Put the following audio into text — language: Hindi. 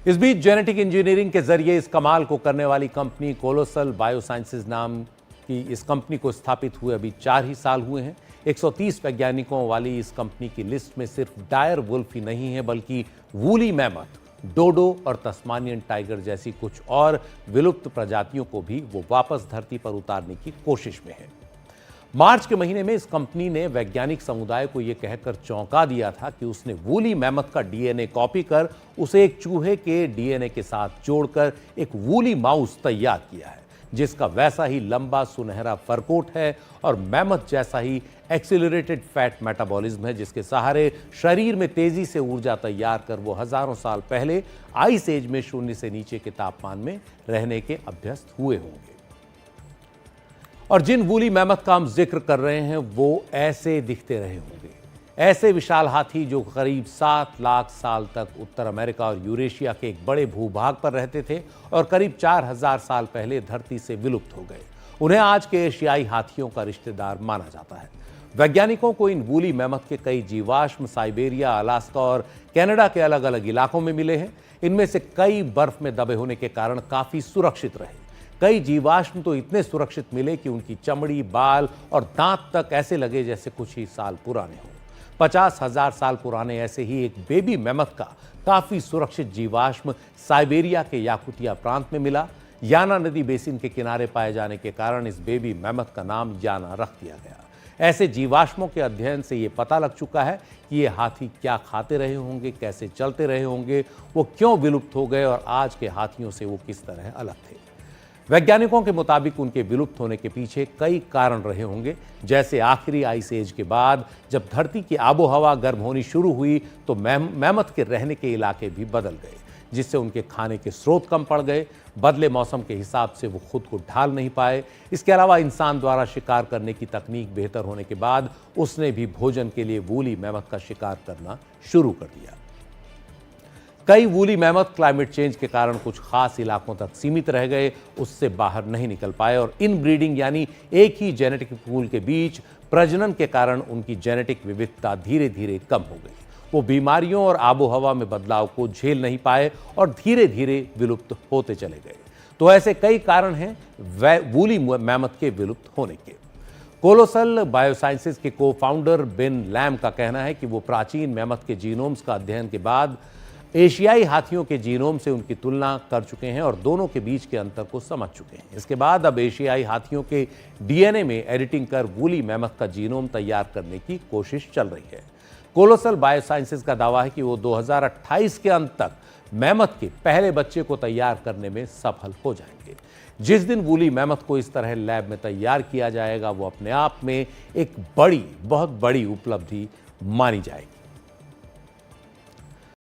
इस बीच जेनेटिक इंजीनियरिंग के जरिए इस कमाल को करने वाली कंपनी कोलोसल बायोसाइंसेज नाम की इस कंपनी को स्थापित हुए अभी 4 ही साल हुए हैं। 130 वैज्ञानिकों वाली इस कंपनी की लिस्ट में सिर्फ डायर वुल्फ ही नहीं है, बल्कि वूली मैमथ, डोडो और तस्मानियन टाइगर जैसी कुछ और विलुप्त प्रजातियों को भी वो वापस धरती पर उतारने की कोशिश में है। मार्च के महीने में इस कंपनी ने वैज्ञानिक समुदाय को यह कहकर चौंका दिया था कि उसने वूली मैमथ का डीएनए कॉपी कर उसे एक चूहे के डीएनए के साथ जोड़कर एक वूली माउस तैयार किया है, जिसका वैसा ही लंबा सुनहरा फरकोट है और मैमथ जैसा ही एक्सीलरेटेड फैट मेटाबॉलिज्म है, जिसके सहारे शरीर में तेजी से ऊर्जा तैयार कर वो हजारों साल पहले आइस एज में शून्य से नीचे के तापमान में रहने के अभ्यस्त हुए होंगे। और जिन वूली मैमथ का हम जिक्र कर रहे हैं वो ऐसे दिखते रहे होंगे, ऐसे विशाल हाथी जो करीब 7 लाख साल तक उत्तर अमेरिका और यूरेशिया के एक बड़े भूभाग पर रहते थे और करीब 4000 साल पहले धरती से विलुप्त हो गए। उन्हें आज के एशियाई हाथियों का रिश्तेदार माना जाता है। वैज्ञानिकों को इन वूली मैमथ के कई जीवाश्म साइबेरिया, अलास्का और कनाडा के अलग अलग इलाकों में मिले हैं। इनमें से कई बर्फ में दबे होने के कारण काफी सुरक्षित रहे। कई जीवाश्म तो इतने सुरक्षित मिले कि उनकी चमड़ी, बाल और दांत तक ऐसे लगे जैसे कुछ ही साल पुराने हों। 50,000 साल पुराने ऐसे ही एक बेबी मैमथ का काफी सुरक्षित जीवाश्म साइबेरिया के याकुतिया प्रांत में मिला। याना नदी बेसिन के किनारे पाए जाने के कारण इस बेबी मैमथ का नाम याना रख दिया गया। ऐसे जीवाश्मों के अध्ययन से ये पता लग चुका है कि ये हाथी क्या खाते रहे होंगे, कैसे चलते रहे होंगे, वो क्यों विलुप्त हो गए और आज के हाथियों से वो किस तरह अलग थे। वैज्ञानिकों के मुताबिक उनके विलुप्त होने के पीछे कई कारण रहे होंगे, जैसे आखिरी आइस एज के बाद जब धरती की आबोहवा गर्म होनी शुरू हुई तो मैमथ के रहने के इलाके भी बदल गए, जिससे उनके खाने के स्रोत कम पड़ गए। बदले मौसम के हिसाब से वो खुद को ढाल नहीं पाए। इसके अलावा इंसान द्वारा शिकार करने की तकनीक बेहतर होने के बाद उसने भी भोजन के लिए वूली मैमथ का शिकार करना शुरू कर दिया। कई वूली मैमथ क्लाइमेट चेंज के कारण कुछ खास इलाकों तक सीमित रह गए, उससे बाहर नहीं निकल पाए और इन ब्रीडिंग यानी एक ही जेनेटिक पूल के बीच प्रजनन के कारण उनकी जेनेटिक विविधता धीरे धीरे कम हो गई। वो बीमारियों और आबोहवा में बदलाव को झेल नहीं पाए और धीरे धीरे विलुप्त होते चले गए। तो ऐसे कई कारण हैं वूली मैमथ के विलुप्त होने के। कोलोसल बायोसाइंसेज के को फाउंडर बेन लैम का कहना है कि वो प्राचीन मैमथ के जीनोम्स का अध्ययन के बाद एशियाई हाथियों के जीनोम से उनकी तुलना कर चुके हैं और दोनों के बीच के अंतर को समझ चुके हैं। इसके बाद अब एशियाई हाथियों के डीएनए में एडिटिंग कर वूली मैमथ का जीनोम तैयार करने की कोशिश चल रही है। कोलोसल बायोसाइंसेज का दावा है कि वो 2028 के अंत तक मैमथ के पहले बच्चे को तैयार करने में सफल हो जाएंगे। जिस दिन वूली मैमथ को इस तरह लैब में तैयार किया जाएगा वो अपने आप में एक बहुत बड़ी उपलब्धि मानी जाएगी।